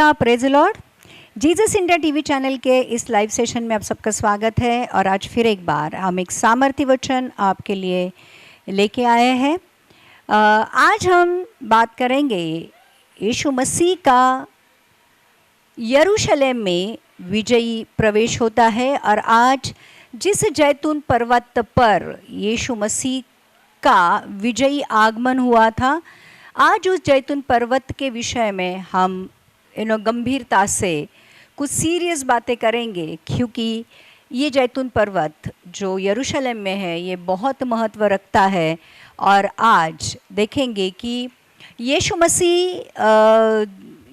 Hallelujah, praise the Lord. Jesus India TV channel के इस live session में आप सबका स्वागत है और आज फिर एक बार हम एक सामर्थ्य वचन आपके लिए लेके आए हैं। आज हम बात करेंगे यीशु मसीह का यरूशलेम में विजयी प्रवेश होता है और आज जिस जैतून पर्वत पर यीशु मसीह का विजयी आगमन हुआ था, आज उस जैतून पर्वत के विषय में हम गंभीरता से कुछ सीरियस बातें करेंगे, क्योंकि ये जैतून पर्वत जो यरूशलेम में है ये बहुत महत्व रखता है। और आज देखेंगे कि यीशु मसीह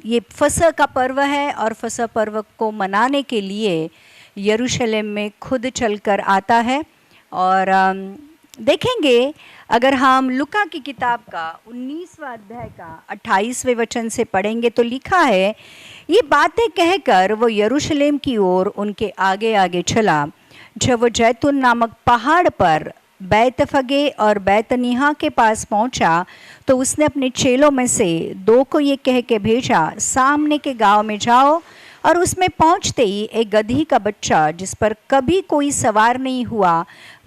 ये फसह का पर्व है और फसह पर्व को मनाने के लिए यरूशलेम में खुद चलकर आता है। और देखेंगे अगर हम लुका की किताब का 19वां अध्याय का 28वें वचन से पढ़ेंगे तो लिखा है, ये बातें कहकर वो यरूशलेम की ओर उनके आगे आगे चला। जब वो जैतून नामक पहाड़ पर बैतफगे और बैतनिहा के पास पहुंचा तो उसने अपने चेलों में से 2 को ये कह के भेजा, सामने के गांव में जाओ और उसमें पहुंचते ही एक गधी का बच्चा जिस पर कभी कोई सवार नहीं हुआ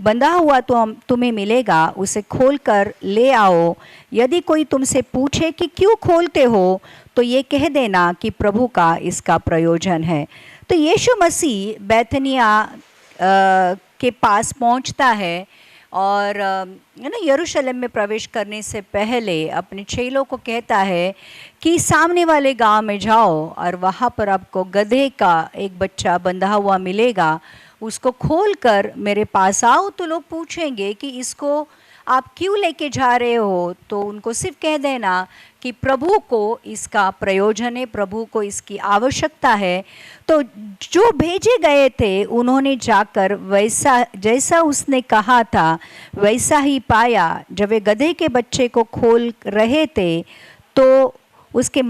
बंधा हुआ तो तुम्हें मिलेगा, उसे खोलकर ले आओ। यदि कोई तुमसे पूछे कि क्यों खोलते हो तो ये कह देना कि प्रभु का इसका प्रयोजन है। तो यीशु मसीह बैतनिया के पास पहुंचता है और यरूशलेम में प्रवेश करने से पहले अपने चेलों को कहता है कि सामने वाले गांव में जाओ और वहाँ पर आपको गधे का एक बच्चा बंधा हुआ मिलेगा, उसको खोलकर मेरे पास आओ। तो लोग पूछेंगे कि इसको आप क्यों लेके जा रहे हो, तो उनको सिर्फ कह देना कि प्रभु को इसका प्रयोजन है, प्रभु को इसकी आवश्यकता है। तो जो भेजे गए थे उन्होंने जाकर वैसा जैसा उसने कहा था वैसा ही पाया। जब वे गधे के बच्चे को खोल रहे थे तो उसके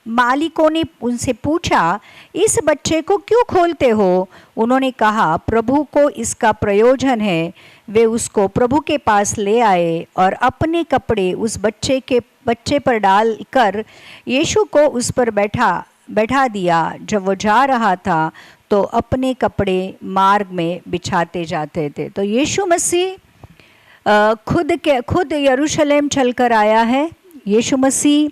मालिकों ने उनसे पूछा, इस बच्चे को क्यों खोलते हो? उन्होंने कहा, प्रभु को इसका प्रयोजन है। वे उसको प्रभु के पास ले आए और अपने कपड़े उस बच्चे पर डालकर यीशु को उस पर बैठा दिया। जब वो जा रहा था तो अपने कपड़े मार्ग में बिछाते जाते थे। तो यीशु मसीह खुद यरूशलेम चलकर आया है। यीशु मसीह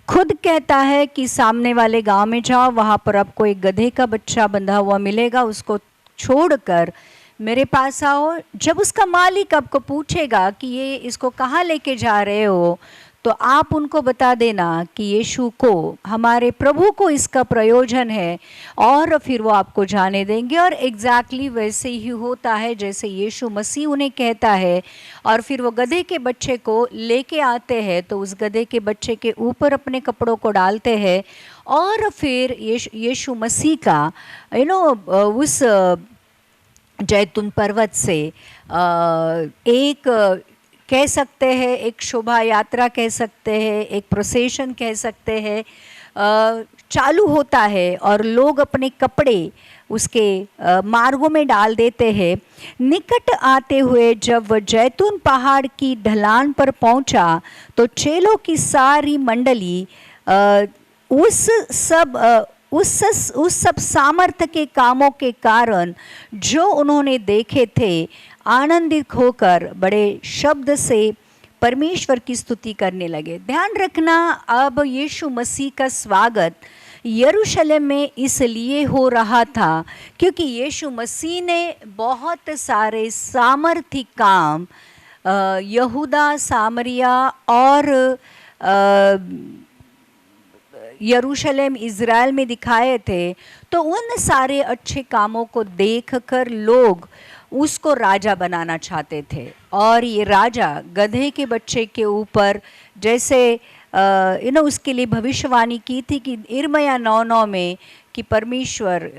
खुद कहता है कि सामने वाले गांव में जाओ, वहाँ पर आपको एक गधे का बच्चा बंधा हुआ मिलेगा, उसको छोड़कर मेरे पास आओ। जब उसका मालिक आपको पूछेगा कि ये इसको कहाँ लेके जा रहे हो तो आप उनको बता देना कि यीशु को, हमारे प्रभु को इसका प्रयोजन है, और फिर वो आपको जाने देंगे। और एग्जैक्टली वैसे ही होता है जैसे यीशु मसीह उन्हें कहता है। और फिर वो गधे के बच्चे को लेके आते हैं तो उस गधे के बच्चे के ऊपर अपने कपड़ों को डालते हैं और फिर यीशु मसीह का उस जैतून पर्वत से एक कह सकते हैं, एक शोभा यात्रा कह सकते हैं, एक प्रोसेशन कह सकते हैं, चालू होता है और लोग अपने कपड़े उसके मार्गों में डाल देते हैं। निकट आते हुए जब वह जैतून पहाड़ की ढलान पर पहुंचा तो चेलों की सारी मंडली उस सब सामर्थ्य के कामों के कारण जो उन्होंने देखे थे आनंदित होकर बड़े शब्द से परमेश्वर की स्तुति करने लगे। ध्यान रखना, अब यीशु मसीह का स्वागत यरूशलेम में इसलिए हो रहा था क्योंकि यीशु मसीह ने बहुत सारे सामर्थ्य काम यहूदा, सामरिया और यरूशलेम, इज़राइल में दिखाए थे। तो उन सारे अच्छे कामों को देखकर लोग उसको राजा बनाना चाहते थे। और ये राजा गधे के बच्चे के ऊपर, जैसे उसके लिए भविष्यवाणी की थी कि यिर्मयाह 9:9 में कि परमेश्वर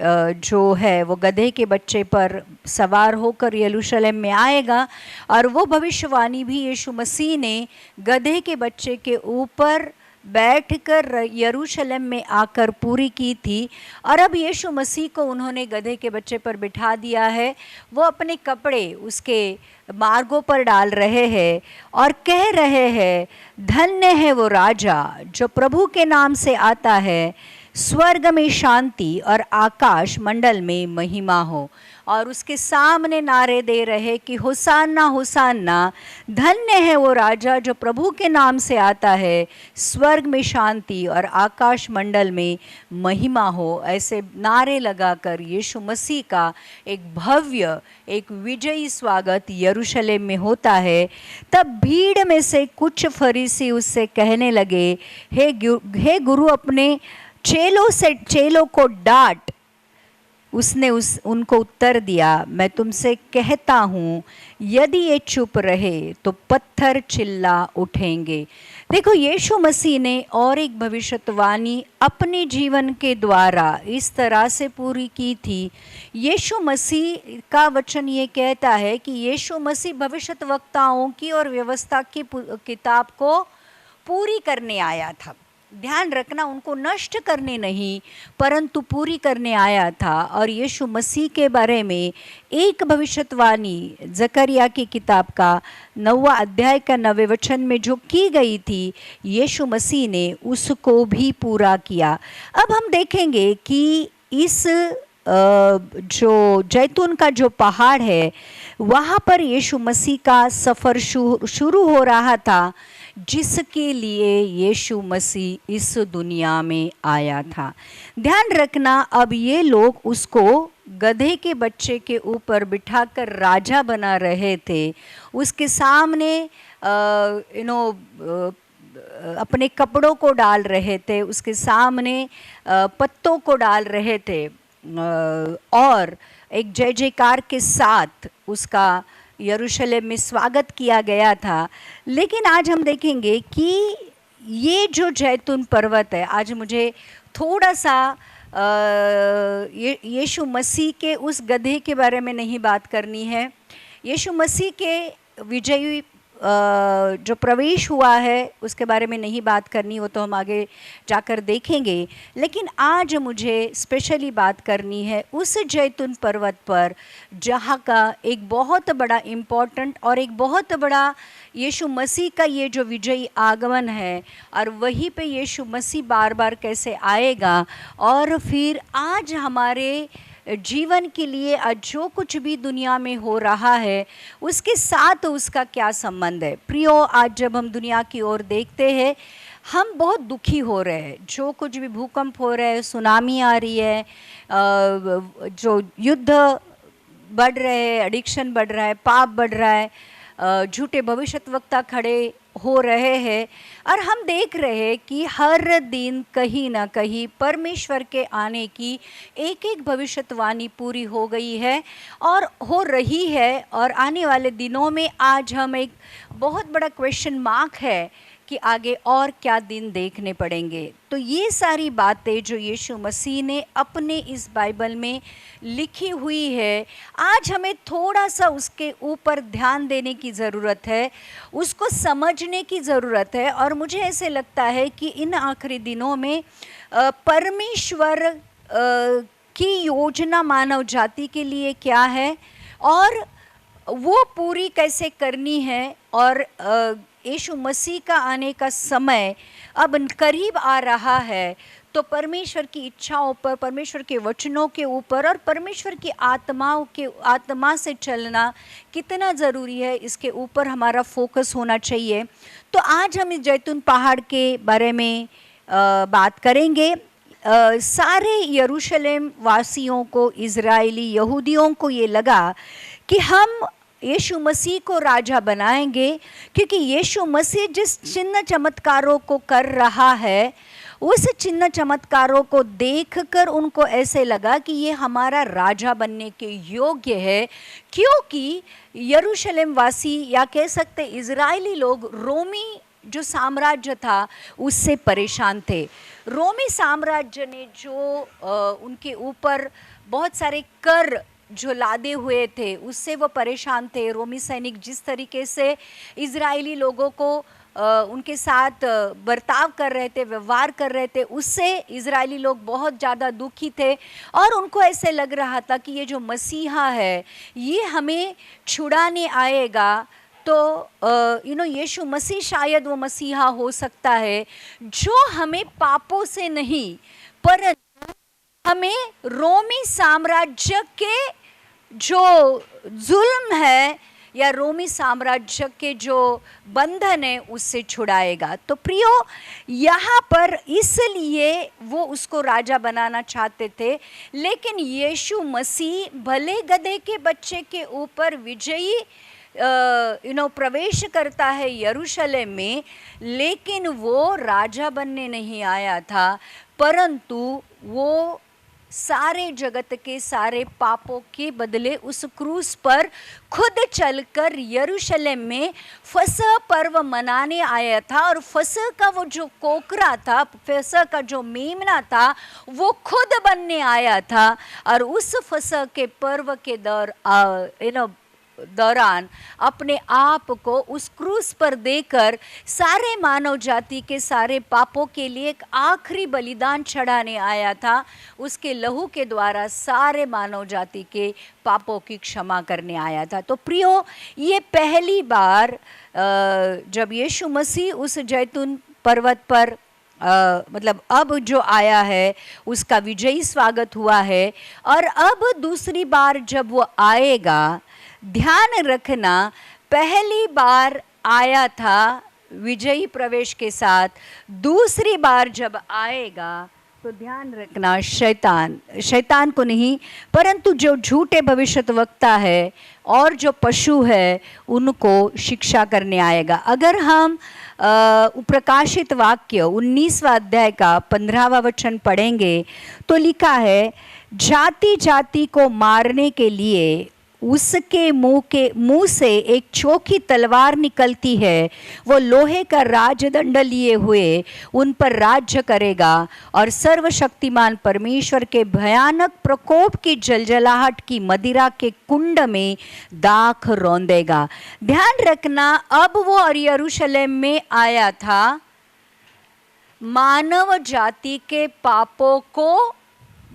जो है वो गधे के बच्चे पर सवार होकर यरूशलेम में आएगा। और वो भविष्यवाणी भी यीशु मसीह ने गधे के बच्चे के ऊपर बैठकर यरूशलेम में आकर पूरी की थी। और अब यीशु मसीह को उन्होंने गधे के बच्चे पर बिठा दिया है। वो अपने कपड़े उसके मार्गों पर डाल रहे हैं और कह रहे हैं, धन्य है वो राजा जो प्रभु के नाम से आता है, स्वर्ग में शांति और आकाश मंडल में महिमा हो। और उसके सामने नारे दे रहे कि होसाना होसाना, धन्य है वो राजा जो प्रभु के नाम से आता है, स्वर्ग में शांति और आकाश मंडल में महिमा हो। ऐसे नारे लगाकर यीशु मसीह का एक भव्य, एक विजयी स्वागत यरूशलेम में होता है। तब भीड़ में से कुछ फरीसी उससे कहने लगे, हे गुरु, अपने चेलों को डांट। उसने उनको उत्तर दिया, मैं तुमसे कहता हूँ, यदि ये चुप रहे तो पत्थर चिल्ला उठेंगे। देखो, यीशु मसीह ने और एक भविष्यवाणी अपने जीवन के द्वारा इस तरह से पूरी की थी। यीशु मसीह का वचन ये कहता है कि यीशु मसीह भविष्यद्वक्ताओं की और व्यवस्था की किताब को पूरी करने आया था। ध्यान रखना, उनको नष्ट करने नहीं परंतु पूरी करने आया था। और यीशु मसीह के बारे में एक भविष्यवाणी जकरिया की किताब का 9वां अध्याय का 9वें वचन में जो की गई थी, यीशु मसीह ने उसको भी पूरा किया। अब हम देखेंगे कि इस जो जैतून का जो पहाड़ है, वहाँ पर यीशु मसीह का सफ़र शुरू हो रहा था, जिसके लिए यीशु मसीह इस दुनिया में आया था। ध्यान रखना, अब ये लोग उसको गधे के बच्चे के ऊपर बिठाकर राजा बना रहे थे। उसके सामने अपने कपड़ों को डाल रहे थे, उसके सामने पत्तों को डाल रहे थे और एक जय जयकार के साथ उसका यरूशलेम में स्वागत किया गया था। लेकिन आज हम देखेंगे कि ये जो जैतून पर्वत है, आज मुझे थोड़ा सा यीशु मसीह के उस गधे के बारे में नहीं बात करनी है। यीशु मसीह के विजयी जो प्रवेश हुआ है उसके बारे में नहीं बात करनी, वो तो हम आगे जाकर देखेंगे। लेकिन आज मुझे स्पेशली बात करनी है उस जैतून पर्वत पर, जहाँ का एक बहुत बड़ा इम्पोर्टेंट और एक बहुत बड़ा यीशु मसीह का ये जो विजयी आगमन है, और वहीं पे यीशु मसीह बार बार कैसे आएगा, और फिर आज हमारे जीवन के लिए आज जो कुछ भी दुनिया में हो रहा है उसके साथ उसका क्या संबंध है। प्रियो, आज जब हम दुनिया की ओर देखते हैं, हम बहुत दुखी हो रहे हैं। जो कुछ भी भूकंप हो रहे हैं, सुनामी आ रही है, जो युद्ध बढ़ रहे हैं, एडिक्शन बढ़ रहा है, पाप बढ़ रहा है, झूठे भविष्यद्वक्ता खड़े हो रहे हैं, और हम देख रहे हैं कि हर दिन कहीं ना कहीं परमेश्वर के आने की एक एक भविष्यवाणी पूरी हो गई है और हो रही है। और आने वाले दिनों में आज हम एक बहुत बड़ा क्वेश्चन मार्क है कि आगे और क्या दिन देखने पड़ेंगे। तो ये सारी बातें जो यीशु मसीह ने अपने इस बाइबल में लिखी हुई है, आज हमें थोड़ा सा उसके ऊपर ध्यान देने की ज़रूरत है, उसको समझने की ज़रूरत है। और मुझे ऐसे लगता है कि इन आखिरी दिनों में परमेश्वर की योजना मानव जाति के लिए क्या है और वो पूरी कैसे करनी है, और यीशु मसीह का आने का समय अब करीब आ रहा है। तो परमेश्वर की इच्छाओं पर, परमेश्वर के वचनों के ऊपर और परमेश्वर की आत्मा से चलना कितना ज़रूरी है, इसके ऊपर हमारा फोकस होना चाहिए। तो आज हम इस जैतून पहाड़ के बारे में बात करेंगे। सारे यरूशलेम वासियों को, इज़राइली यहूदियों को ये लगा कि हम यीशु मसीह को राजा बनाएंगे, क्योंकि यीशु मसीह जिस चिन्ह चमत्कारों को कर रहा है, उस चिन्ह चमत्कारों को देखकर उनको ऐसे लगा कि ये हमारा राजा बनने के योग्य है। क्योंकि यरूशलेम वासी, या कह सकते इज़राइली लोग, रोमी जो साम्राज्य था उससे परेशान थे। रोमी साम्राज्य ने जो उनके ऊपर बहुत सारे कर जो लादे हुए थे, उससे वो परेशान थे। रोमी सैनिक जिस तरीके से इज़राइली लोगों को उनके साथ बर्ताव कर रहे थे, व्यवहार कर रहे थे, उससे इजरायली लोग बहुत ज़्यादा दुखी थे और उनको ऐसे लग रहा था कि ये जो मसीहा है ये हमें छुड़ाने आएगा। तो यीशु मसीह शायद वो मसीहा हो सकता है जो हमें पापों से नहीं पर हमें रोमी साम्राज्य के जो जुल्म है या रोमी साम्राज्य के जो बंधन है उससे छुड़ाएगा। तो प्रियो, यहाँ पर इसलिए वो उसको राजा बनाना चाहते थे, लेकिन यीशु मसीह भले गधे के बच्चे के ऊपर विजयी प्रवेश करता है यरूशलेम में, लेकिन वो राजा बनने नहीं आया था, परंतु वो सारे जगत के सारे पापों के बदले उस क्रूस पर खुद चलकर यरूशलेम में फसह पर्व मनाने आया था। और फसह का वो जो कोकरा था, फसह का जो मेमना था, वो खुद बनने आया था और उस फसह के पर्व के दौरान अपने आप को उस क्रूस पर देकर सारे मानव जाति के सारे पापों के लिए एक आखिरी बलिदान चढ़ाने आया था। उसके लहू के द्वारा सारे मानव जाति के पापों की क्षमा करने आया था। तो प्रियो, ये पहली बार जब यीशु मसीह उस जैतून पर्वत पर मतलब अब जो आया है उसका विजयी स्वागत हुआ है, और अब दूसरी बार जब वो आएगा, ध्यान रखना, पहली बार आया था विजयी प्रवेश के साथ, दूसरी बार जब आएगा तो ध्यान रखना शैतान को नहीं परंतु जो झूठे भविष्यद्वक्ता है और जो पशु है उनको शिक्षा करने आएगा। अगर हम प्रकाशित वाक्य 19वां अध्याय का 15वां वचन पढ़ेंगे तो लिखा है, जाति जाति को मारने के लिए उसके मुंह से एक चोखी तलवार निकलती है, वो लोहे का राजदंड लिए हुए उन पर राज्य करेगा और सर्वशक्तिमान परमेश्वर के भयानक प्रकोप की जलजलाहट की मदिरा के कुंड में दाख रौंदेगा। ध्यान रखना, अब वो यरूशलेम में आया था मानव जाति के पापों को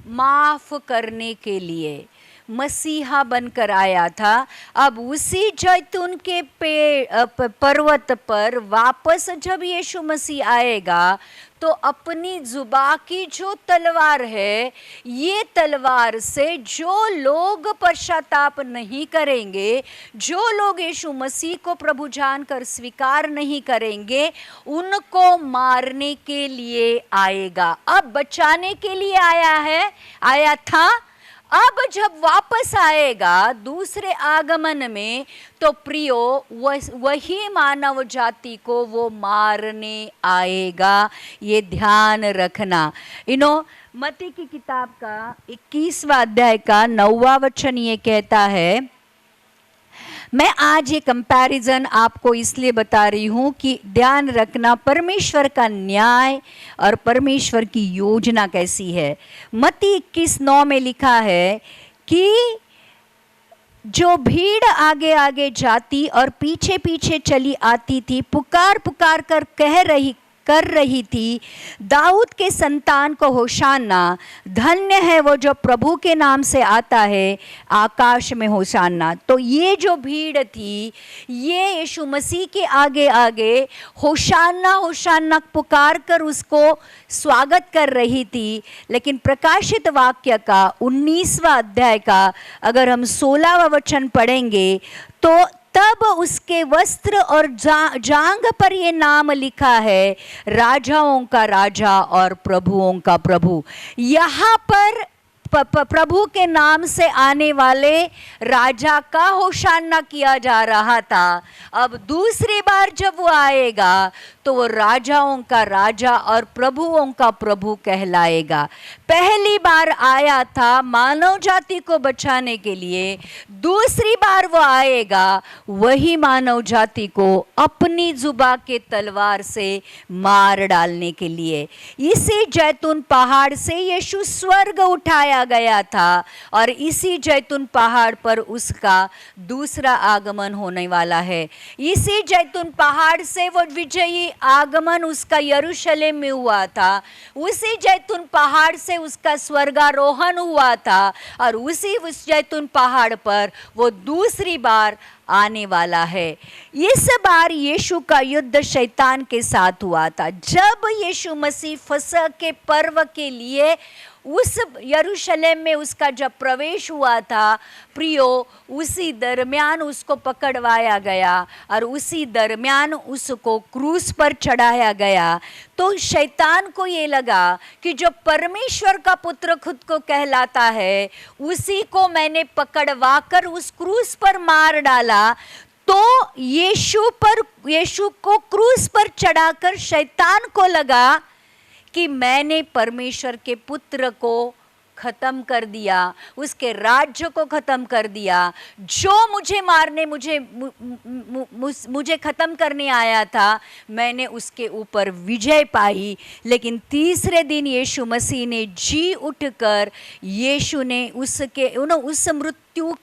माफ करने के लिए, मसीहा बनकर आया था। अब उसी जैतून के पर्वत पर वापस जब यीशु मसीह आएगा तो अपनी जुबा की जो तलवार है, ये तलवार से जो लोग पश्चाताप नहीं करेंगे, जो लोग यीशु मसीह को प्रभु जानकर स्वीकार नहीं करेंगे, उनको मारने के लिए आएगा। अब बचाने के लिए आया था, अब जब वापस आएगा दूसरे आगमन में तो प्रियो वही मानव जाति को वो मारने आएगा। ये ध्यान रखना। मत्ती की किताब का 21वां अध्याय का 9वां वचन ये कहता है, मैं आज ये कंपैरिजन आपको इसलिए बता रही हूँ कि ध्यान रखना परमेश्वर का न्याय और परमेश्वर की योजना कैसी है। मत्ती 21:9 में लिखा है कि जो भीड़ आगे आगे जाती और पीछे पीछे चली आती थी, पुकार पुकार कर कर रही थी, दाऊद के संतान को होशाना, धन्य है वो जो प्रभु के नाम से आता है, आकाश में होशाना। तो ये जो भीड़ थी, ये यीशु मसीह के आगे आगे होशाना होशाना पुकार कर उसको स्वागत कर रही थी। लेकिन प्रकाशित वाक्य का 19वां अध्याय का अगर हम 16वां वचन पढ़ेंगे तो तब उसके वस्त्र और जांघ पर ये नाम लिखा है, राजाओं का राजा और प्रभुओं का प्रभु। यहाँ पर प्रभु के नाम से आने वाले राजा का होशाना किया जा रहा था। अब दूसरी बार जब वो आएगा तो वो राजाओं का राजा और प्रभुओं का प्रभु कहलाएगा। पहली बार आया था मानव जाति को बचाने के लिए, दूसरी बार वो आएगा वही मानव जाति को अपनी जुबा के तलवार से मार डालने के लिए। इसी जैतून पहाड़ से यीशु स्वर्ग उठाया पकड़वाया गया था और इसी जैतून पहाड़ पर उसका दूसरा आगमन होने वाला है। इसी जैतून पहाड़ से वो विजयी आगमन उसका यरूशलेम में हुआ था, उसी जैतून पहाड़ से उसका स्वर्गारोहण हुआ था और उस जैतून पहाड़ पर वो दूसरी बार आने वाला है। इस बार यीशु का युद्ध शैतान के साथ हुआ था। जब यीशु मसीह फसह के पर्व के लिए उस यरूशलेम में उसका जब प्रवेश हुआ था, प्रियो, उसी दरमियान उसको पकड़वाया गया और उसी दरमियान उसको क्रूस पर चढ़ाया गया। तो शैतान को ये लगा कि जो परमेश्वर का पुत्र खुद को कहलाता है, उसी को मैंने पकड़वाकर उस क्रूस पर मार डाला। तो यीशु को क्रूस पर चढ़ाकर शैतान को लगा कि मैंने परमेश्वर के पुत्र को खत्म कर दिया, उसके राज्य को खत्म कर दिया। जो मुझे मारने मुझे खत्म करने आया था, मैंने उसके ऊपर विजय पाई। लेकिन तीसरे दिन यीशु मसीह ने जी उठकर यीशु ने उस मृत्यु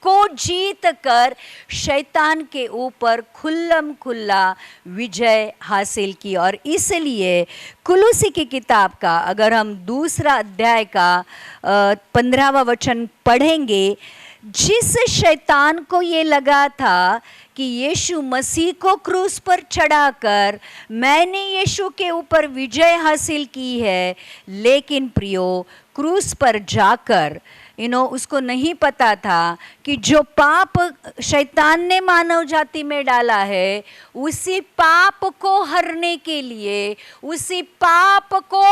को जीत कर शैतान के ऊपर खुल्लम खुल्ला विजय हासिल की। और इसलिए कुलुसी की किताब का अगर हम दूसरा अध्याय का 15वां वचन पढ़ेंगे, जिस शैतान को ये लगा था कि यीशु मसीह को क्रूस पर चढ़ाकर मैंने यीशु के ऊपर विजय हासिल की है, लेकिन प्रियो, क्रूस पर जाकर उसको नहीं पता था कि जो पाप शैतान ने मानव जाति में डाला है, उसी पाप को हरने के लिए, उसी पाप को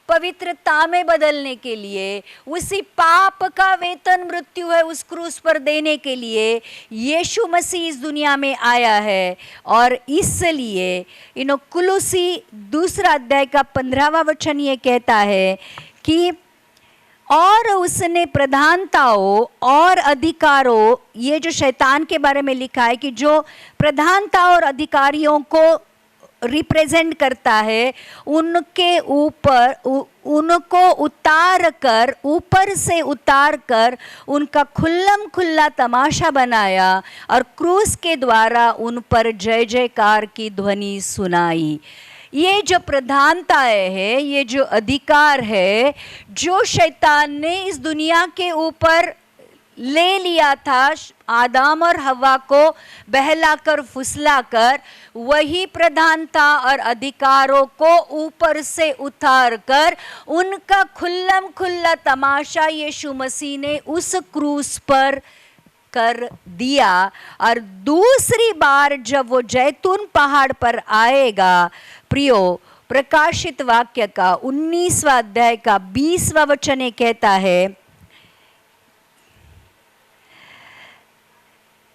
पवित्रता में बदलने के लिए, उसी पाप का वेतन मृत्यु है उस क्रूस पर देने के लिए यीशु मसीह इस दुनिया में आया है। और इसलिए कुलुसी दूसरा अध्याय का 15वां वचन ये कहता है कि और उसने प्रधानताओं और अधिकारों, ये जो शैतान के बारे में लिखा है कि जो प्रधानता और अधिकारियों को रिप्रेजेंट करता है, उनके ऊपर उनको उतार कर, ऊपर से उतार कर उनका खुल्लम खुल्ला तमाशा बनाया और क्रूस के द्वारा उन पर जय जयकार की ध्वनि सुनाई। ये जो प्रधानताएं है, ये जो अधिकार है, जो शैतान ने इस दुनिया के ऊपर ले लिया था आदम और हवा को बहलाकर फुसलाकर, वही प्रधानता और अधिकारों को ऊपर से उतार कर उनका खुल्लम खुल्ला तमाशा यीशु मसीह ने उस क्रूस पर कर दिया। और दूसरी बार जब वो जैतून पहाड़ पर आएगा, प्रियो, प्रकाशित वाक्य का 19वां अध्याय का 20वां वचन ये कहता है,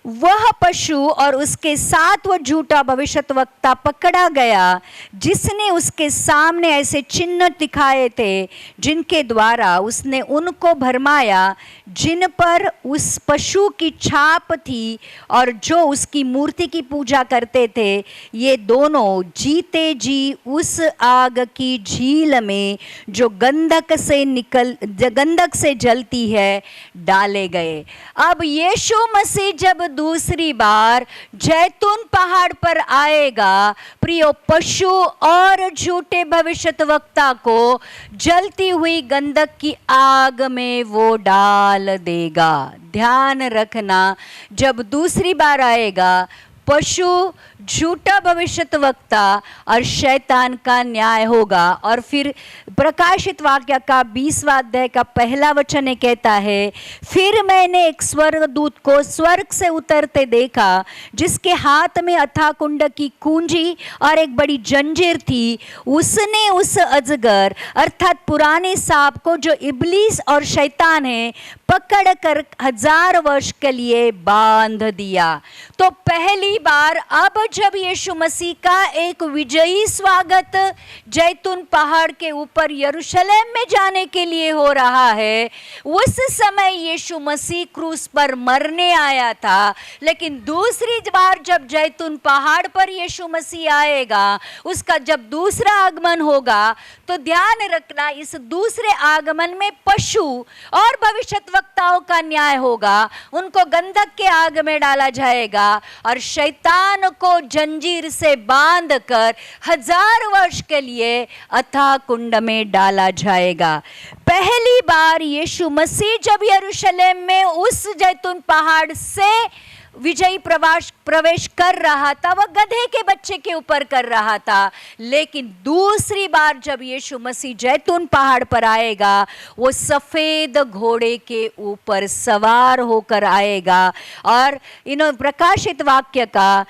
वह पशु और उसके साथ वह झूठा भविष्यद्वक्ता पकड़ा गया, जिसने उसके सामने ऐसे चिन्ह दिखाए थे जिनके द्वारा उसने उनको भरमाया, जिन पर उस पशु की छाप थी और जो उसकी मूर्ति की पूजा करते थे। ये दोनों जीते जी उस आग की झील में जो गंधक से जलती है डाले गए। अब यीशु मसीह जब दूसरी बार जैतून पहाड़ पर आएगा, प्रियो, पशु और झूठे भविष्यद्वक्ता को जलती हुई गंधक की आग में वो डाल देगा। ध्यान रखना, जब दूसरी बार आएगा, पशु, झूठा भविष्यद्वक्ता और शैतान का न्याय होगा। और फिर प्रकाशित वाक्य का 20वां अध्याय का 1 वचन कहता है, फिर मैंने एक स्वर्गदूत को स्वर्ग से उतरते देखा, जिसके हाथ में अथाह कुंड की कुंजी और एक बड़ी जंजीर थी। उसने उस अजगर अर्थात पुराने सांप को, जो इब्लीस और शैतान है, पकड़ कर 1000 वर्ष के लिए बांध दिया। तो पहली बार अब जब यीशु मसीह का एक विजयी स्वागत जैतून पहाड़ के ऊपर यरूशलेम में जाने के लिए हो रहा है, उस समय यीशु मसीह क्रूस पर मरने आया था। लेकिन दूसरी बार जब जैतून पहाड़ पर यीशु मसीह आएगा, उसका जब दूसरा आगमन होगा, तो ध्यान रखना इस दूसरे आगमन में पशु और भविष्यद्वक्ताओं का न्याय होगा। उनको गंधक के आग में डाला जाएगा और शैतान को जंजीर से बांधकर 1000 वर्ष के लिए अथाह कुंड में डाला जाएगा। पहली बार यीशु मसीह जब यरूशलेम में उस जैतून पहाड़ से विजयी प्रवेश कर रहा था, वह गधे के बच्चे के ऊपर कर रहा था। लेकिन दूसरी बार जब यीशु मसीह जैतून पहाड़ पर आएगा, वो सफेद घोड़े के ऊपर सवार होकर आएगा। और प्रकाशित वाक्य का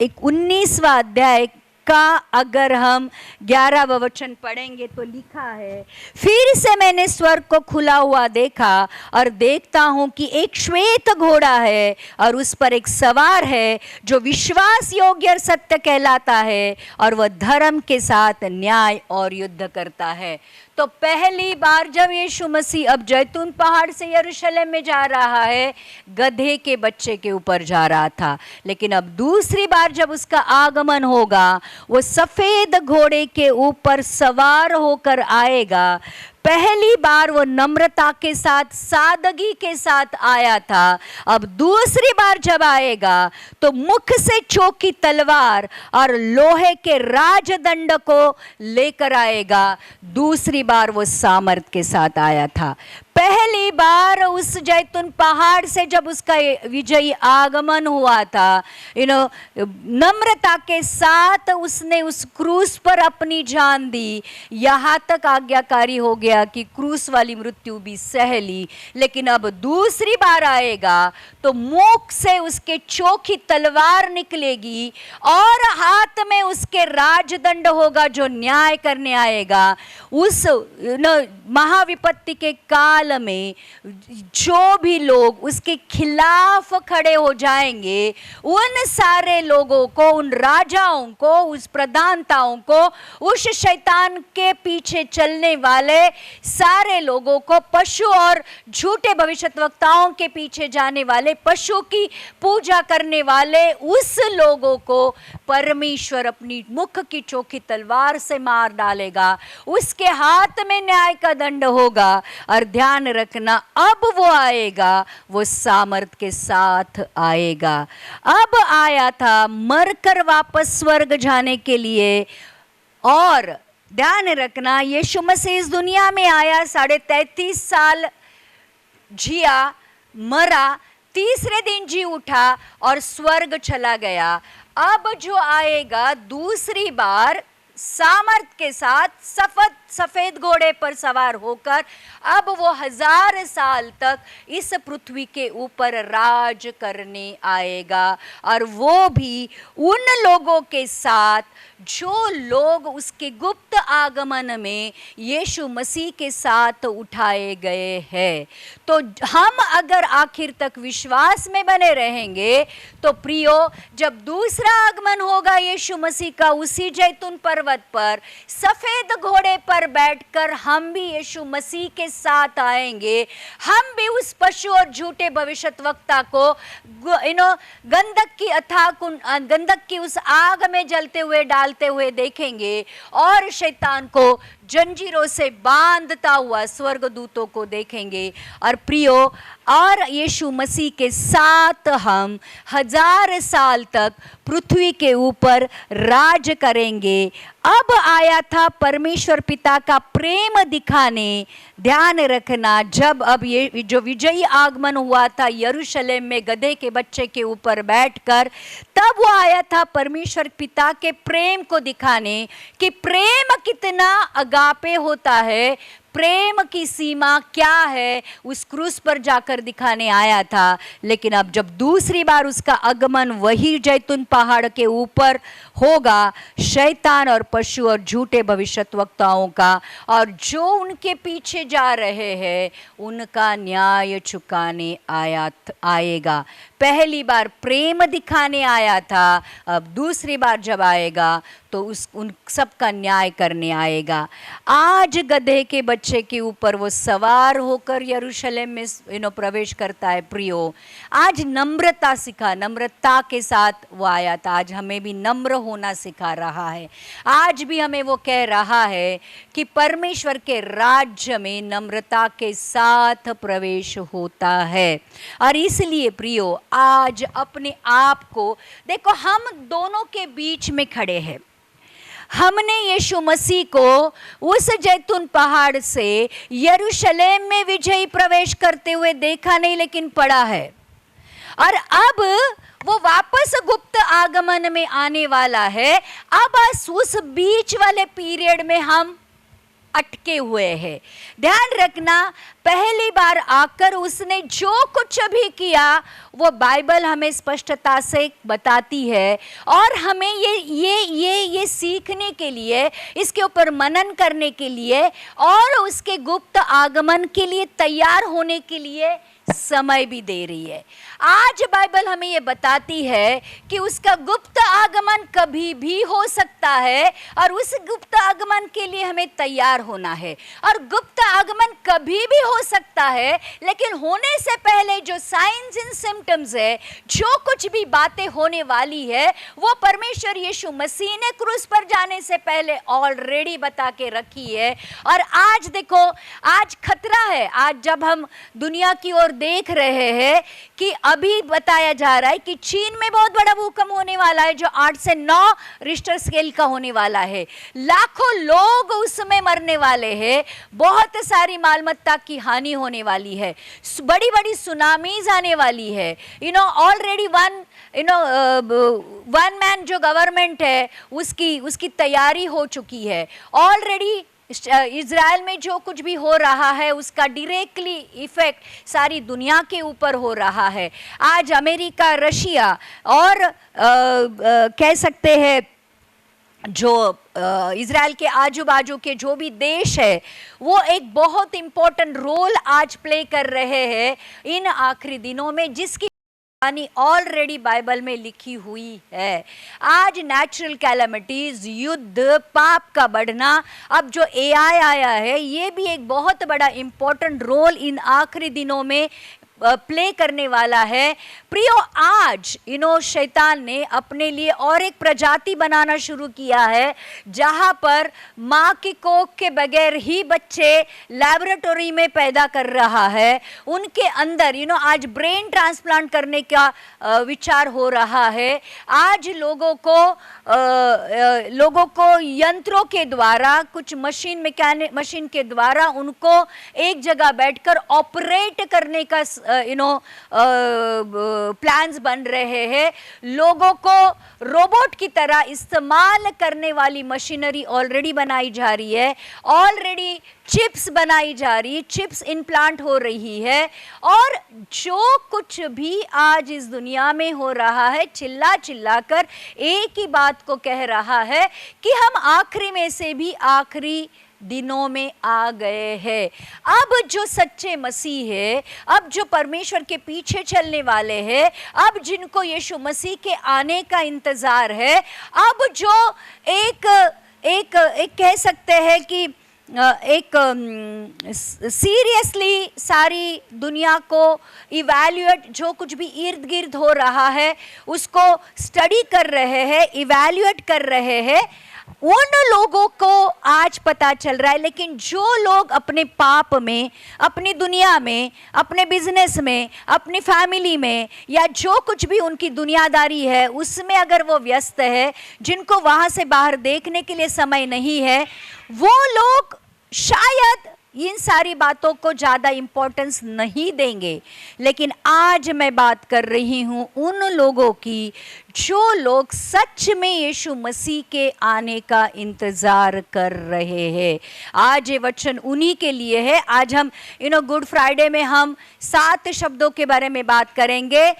एक 19वां अध्याय का अगर हम 11वां वचन पढ़ेंगे तो लिखा है, फिर से मैंने स्वर्ग को खुला हुआ देखा और देखता हूं कि एक श्वेत घोड़ा है और उस पर एक सवार है जो विश्वास योग्य और सत्य कहलाता है और वह धर्म के साथ न्याय और युद्ध करता है। तो पहली बार जब यीशु मसीह अब जैतून पहाड़ से यरूशलेम में जा रहा है, गधे के बच्चे के ऊपर जा रहा था। लेकिन अब दूसरी बार जब उसका आगमन होगा, वो सफेद घोड़े के ऊपर सवार होकर आएगा। पहली बार वो नम्रता के साथ, सादगी के साथ आया था। अब दूसरी बार जब आएगा तो मुख से चोखी तलवार और लोहे के राजदंड को लेकर आएगा। दूसरी बार वो सामर्थ के साथ आया था। पहली बार उस जैतून पहाड़ से जब उसका विजयी आगमन हुआ था, नम्रता के साथ उसने उस क्रूस पर अपनी जान दी। यहाँ तक आज्ञाकारी हो गया कि क्रूस वाली मृत्यु भी सह ली। लेकिन अब दूसरी बार आएगा तो मुख से उसके चोखी तलवार निकलेगी और हाथ में उसके राजदंड होगा जो न्याय करने आएगा। उस महाविपत्ति के काल में जो भी लोग उसके खिलाफ खड़े हो जाएंगे, उन सारे लोगों को, उन राजाओं को, उस प्रधानताओं को, उस शैतान के पीछे चलने वाले सारे लोगों को, पशु और झूठे भविष्यद्वक्ताओं के पीछे जाने वाले, पशु की पूजा करने वाले उस लोगों को परमेश्वर अपनी मुख की चोखी तलवार से मार डालेगा। उसके हाथ में न्याय का दंड होगा। और ध्यान रखना, अब वो आएगा, वो सामर्थ के साथ आएगा। अब आया था मरकर वापस स्वर्ग जाने के लिए। और ध्यान रखना, यीशु मसीह इस दुनिया में आया, 33.5 साल जिया, मरा, तीसरे दिन जी उठा और स्वर्ग चला गया। अब जो आएगा दूसरी बार सामर्थ के साथ, सफेद घोड़े पर सवार होकर, अब वो 1000 साल तक इस पृथ्वी के ऊपर राज करने आएगा। और वो भी उन लोगों के साथ जो लोग उसके गुप्त आगमन में यीशु मसीह के साथ उठाए गए हैं। तो हम अगर आखिर तक विश्वास में बने रहेंगे तो प्रियो, जब दूसरा आगमन होगा यीशु मसीह का उसी जैतून पर्वत पर सफेद घोड़े पर बैठकर हम भी यीशु मसीह के साथ आएंगे। हम भी उस पशु और झूठे भविष्यद्वक्ता को गंधक की उस आग में जलते हुए, डालते हुए देखेंगे और शैतान को जंजीरों से बांधता हुआ स्वर्गदूतों को देखेंगे। और प्रियो, और यीशु मसीह के साथ हम 1000 साल तक पृथ्वी के ऊपर राज करेंगे। अब आया था परमेश्वर पिता का प्रेम दिखाने। ध्यान रखना, जब अब ये जो विजयी आगमन हुआ था यरूशलेम में गधे के बच्चे के ऊपर बैठकर, तब वो आया था परमेश्वर पिता के प्रेम को दिखाने कि प्रेम कितना अगापे होता है, प्रेम की सीमा क्या है उस क्रूस पर जाकर दिखाने आया था। लेकिन अब जब दूसरी बार उसका आगमन वही जैतून पहाड़ के ऊपर होगा, शैतान और पशु और झूठे भविष्यद्वक्ताओं का, और जो उनके पीछे जा रहे हैं उनका न्याय चुकाने आएगा। पहली बार प्रेम दिखाने आया था, अब दूसरी बार जब आएगा तो उन सब का न्याय करने आएगा। आज गधे के बच्चे के ऊपर वो सवार होकर यरूशलेम में प्रवेश करता है। प्रियो, आज नम्रता सिखा, नम्रता के साथ वो आया था। आज हमें भी नम्र होना सिखा रहा है। आज भी हमें वो कह रहा है कि परमेश्वर के राज्य में नम्रता के साथ प्रवेश होता है। और इसलिए प्रियो, आज अपने आप को देखो, हम दोनों के बीच में खड़े हैं। हमने यीशु मसीह को उस जैतून पहाड़ से यरूशलेम में विजयी प्रवेश करते हुए देखा नहीं, लेकिन पढ़ा है। और अब वो वापस गुप्त आगमन में आने वाला है। अब उस बीच वाले पीरियड में हम अटके हुए हैं। ध्यान रखना, पहली बार आकर उसने जो कुछ भी किया वो बाइबल हमें स्पष्टता से बताती है, और हमें ये सीखने के लिए, इसके ऊपर मनन करने के लिए और उसके गुप्त आगमन के लिए तैयार होने के लिए समय भी दे रही है। आज बाइबल हमें ये बताती है कि उसका गुप्त आगमन कभी भी हो सकता है, और उस गुप्त आगमन के लिए हमें तैयार होना है। और गुप्त आगमन कभी भी हो सकता है, लेकिन होने से पहले जो साइंस एंड सिम्टम्स है, जो कुछ भी बातें होने वाली है, वो परमेश्वर यीशु मसीह ने क्रूस पर जाने से पहले ऑलरेडी बता के रखी है। और आज देखो, आज खतरा है। आज जब हम दुनिया की ओर देख रहे हैं कि अभी बताया जा रहा है कि चीन में बहुत बड़ा भूकंप होने वाला है, जो 8 से 9 रिश्टर स्केल का होने वाला है। लाखों लोग उसमें मरने वाले हैं, बहुत सारी मालमत्ता की हानि होने वाली है, बड़ी बड़ी सुनामीज आने वाली है। ऑलरेडी वन मैन जो गवर्नमेंट है उसकी तैयारी हो चुकी है। ऑलरेडी इज़राइल में जो कुछ भी हो रहा है उसका डायरेक्टली इफेक्ट सारी दुनिया के ऊपर हो रहा है। आज अमेरिका, रशिया और कह सकते हैं जो इज़राइल के आजू बाजू के जो भी देश है, वो एक बहुत इम्पोर्टेंट रोल आज प्ले कर रहे हैं इन आखिरी दिनों में, जिसकी ऑलरेडी बाइबल में लिखी हुई है। आज नेचुरल कैलेमिटीज, युद्ध, पाप का बढ़ना, अब जो एआई आया है, ये भी एक बहुत बड़ा इंपॉर्टेंट रोल इन आखिरी दिनों में प्ले करने वाला है। प्रियो, आज शैतान ने अपने लिए और एक प्रजाति बनाना शुरू किया है, जहां पर माँ की कोख के बगैर ही बच्चे लैबोरेटरी में पैदा कर रहा है। उनके अंदर आज ब्रेन ट्रांसप्लांट करने का विचार हो रहा है। आज लोगों को यंत्रों के द्वारा, कुछ मशीन के द्वारा उनको एक जगह बैठकर ऑपरेट करने का प्लान्स बन रहे हैं। लोगों को रोबोट की तरह इस्तेमाल करने वाली मशीनरी ऑलरेडी बनाई जा रही है, ऑलरेडी चिप्स बनाई जा रही, चिप्स इम्प्लांट हो रही है। और जो कुछ भी आज इस दुनिया में हो रहा है, चिल्ला चिल्ला कर एक ही बात को कह रहा है कि हम आखिरी में से भी आखिरी दिनों में आ गए हैं। अब जो सच्चे मसीह है, अब जो परमेश्वर के पीछे चलने वाले हैं, अब जिनको यीशु मसीह के आने का इंतजार है, अब जो एक कह सकते हैं कि एक सीरियसली सारी दुनिया को इवैल्यूएट, जो कुछ भी इर्द गिर्द हो रहा है उसको स्टडी कर रहे हैं, इवैल्यूएट कर रहे हैं, उन लोगों को आज पता चल रहा है। लेकिन जो लोग अपने पाप में, अपनी दुनिया में, अपने बिजनेस में, अपनी फैमिली में, या जो कुछ भी उनकी दुनियादारी है उसमें अगर वो व्यस्त है, जिनको वहाँ से बाहर देखने के लिए समय नहीं है, वो लोग शायद इन सारी बातों को ज़्यादा इम्पोर्टेंस नहीं देंगे। लेकिन आज मैं बात कर रही हूँ उन लोगों की जो लोग सच में यीशु मसीह के आने का इंतज़ार कर रहे हैं। आज ये वचन उन्हीं के लिए है। आज हम गुड फ्राइडे में हम 7 शब्दों के बारे में बात करेंगे।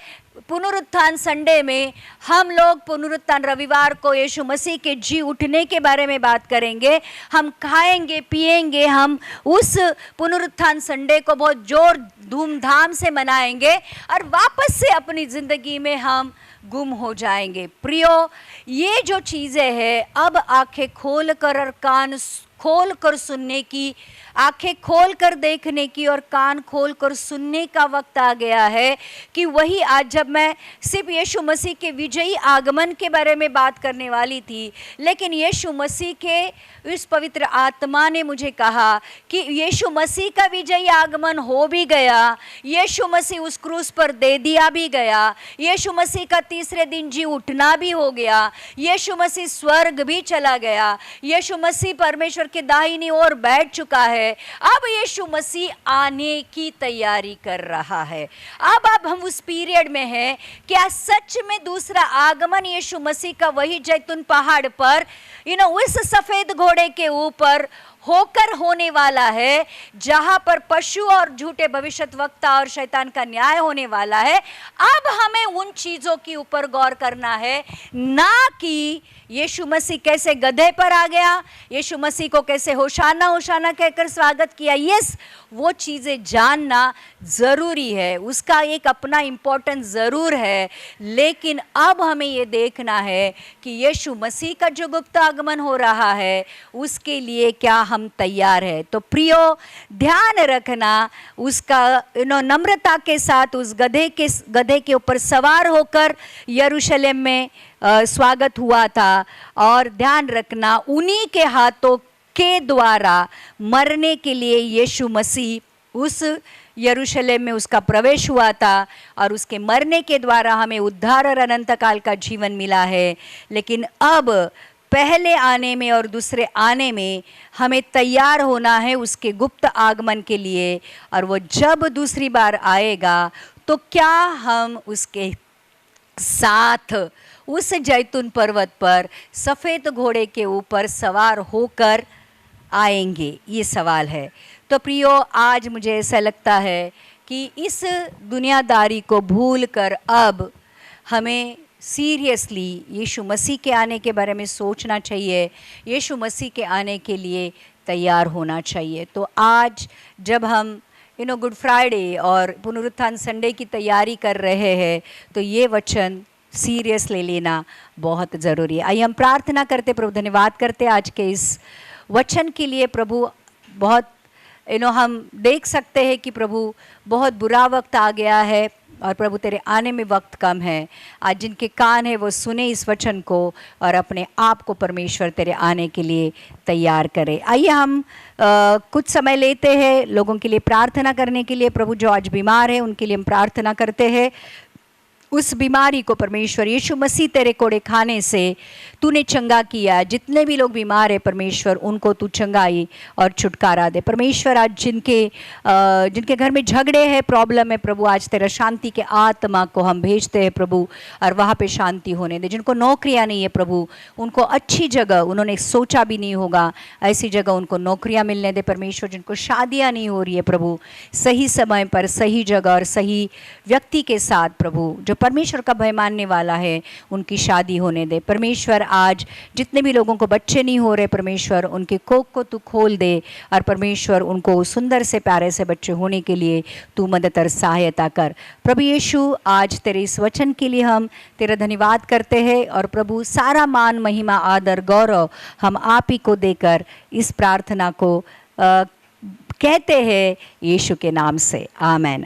पुनरुत्थान संडे में हम लोग पुनरुत्थान रविवार को यीशु मसीह के जी उठने के बारे में बात करेंगे। हम खाएंगे पिएंगे, हम उस पुनरुत्थान संडे को बहुत जोर धूमधाम से मनाएंगे और वापस से अपनी ज़िंदगी में हम गुम हो जाएंगे। प्रियो, ये जो चीज़ें हैं अब आंखें खोल कर और कान खोल कर सुनने की, आंखें खोल कर देखने की और कान खोल कर सुनने का वक्त आ गया है कि वही आज जब मैं सिर्फ यीशु मसीह के विजयी आगमन के बारे में बात करने वाली थी, लेकिन यीशु मसीह के इस पवित्र आत्मा ने मुझे कहा कि यीशु मसीह का विजयी आगमन हो भी गया, यीशु मसीह उस क्रूस पर दे दिया भी गया, यीशु मसीह का तीसरे दिन जी उठना भी हो गया, यीशु मसीह स्वर्ग भी चला गया, यीशु मसीह परमेश्वर के दाहिनी ओर बैठ चुका है। अब यीशु मसीह आने की तैयारी कर रहा है। अब हम उस पीरियड में हैं। क्या सच में दूसरा आगमन यीशु मसीह का वही जैतून पहाड़ पर उस सफेद घोड़े के ऊपर होकर होने वाला है, जहां पर पशु और झूठे भविष्यद्वक्ता और शैतान का न्याय होने वाला है। अब हमें उन चीजों के ऊपर गौर करना है, ना कि यीशु मसीह कैसे गधे पर आ गया, यीशु मसीह को कैसे होशाना होशाना कहकर स्वागत किया। यस, वो चीज़ें जानना ज़रूरी है, उसका एक अपना इम्पोर्टेंस ज़रूर है, लेकिन अब हमें ये देखना है कि यीशु मसीह का जो गुप्त आगमन हो रहा है उसके लिए क्या हम तैयार है। तो प्रियो, ध्यान रखना, उसका नम्रता के साथ उस गधे के ऊपर सवार होकर यरूशलेम में स्वागत हुआ था, और ध्यान रखना उन्हीं के हाथों के द्वारा मरने के लिए यीशु मसीह उस यरूशलेम में उसका प्रवेश हुआ था, और उसके मरने के द्वारा हमें उद्धार और अनंत काल का जीवन मिला है। लेकिन अब पहले आने में और दूसरे आने में हमें तैयार होना है उसके गुप्त आगमन के लिए, और वो जब दूसरी बार आएगा तो क्या हम उसके साथ उस जैतून पर्वत पर सफ़ेद घोड़े के ऊपर सवार होकर आएंगे, ये सवाल है। तो प्रियो, आज मुझे ऐसा लगता है कि इस दुनियादारी को भूलकर अब हमें सीरियसली यीशु मसीह के आने के बारे में सोचना चाहिए, यीशु मसीह के आने के लिए तैयार होना चाहिए। तो आज जब हम गुड फ्राइडे और पुनरुत्थान संडे की तैयारी कर रहे हैं, तो ये वचन सीरियस ले लेना बहुत ज़रूरी है। आइए हम प्रार्थना करते, प्रभु धन्यवाद करते आज के इस वचन के लिए। प्रभु, बहुत हम देख सकते हैं कि प्रभु बहुत बुरा वक्त आ गया है, और प्रभु तेरे आने में वक्त कम है। आज जिनके कान है वो सुने इस वचन को और अपने आप को परमेश्वर तेरे आने के लिए तैयार करे। आइए हम कुछ समय लेते हैं लोगों के लिए प्रार्थना करने के लिए। प्रभु, जो आज बीमार है उनके लिए हम प्रार्थना करते हैं। उस बीमारी को परमेश्वर यीशु मसीह तेरे कोड़े खाने से तूने चंगा किया। जितने भी लोग बीमार है परमेश्वर, उनको तू चंगाई और छुटकारा दे। परमेश्वर, आज जिनके घर में झगड़े हैं, प्रॉब्लम है, प्रभु आज तेरा शांति के आत्मा को हम भेजते हैं प्रभु, और वहाँ पे शांति होने दे। जिनको नौकरियाँ नहीं है प्रभु, उनको अच्छी जगह, उन्होंने सोचा भी नहीं होगा ऐसी जगह उनको नौकरियाँ मिलने दे परमेश्वर। जिनको शादियाँ नहीं हो रही है प्रभु, सही समय पर सही जगह और सही व्यक्ति के साथ प्रभु जो परमेश्वर का भय मानने वाला है, उनकी शादी होने दे। परमेश्वर, आज जितने भी लोगों को बच्चे नहीं हो रहे परमेश्वर, उनके कोख को तू खोल दे, और परमेश्वर उनको सुंदर से प्यारे से बच्चे होने के लिए तू मदद और सहायता कर। प्रभु यीशु, आज तेरे इस वचन के लिए हम तेरा धन्यवाद करते हैं, और प्रभु सारा मान महिमा आदर गौरव हम आप ही को देकर इस प्रार्थना को कहते हैं यीशु के नाम से, आमेन।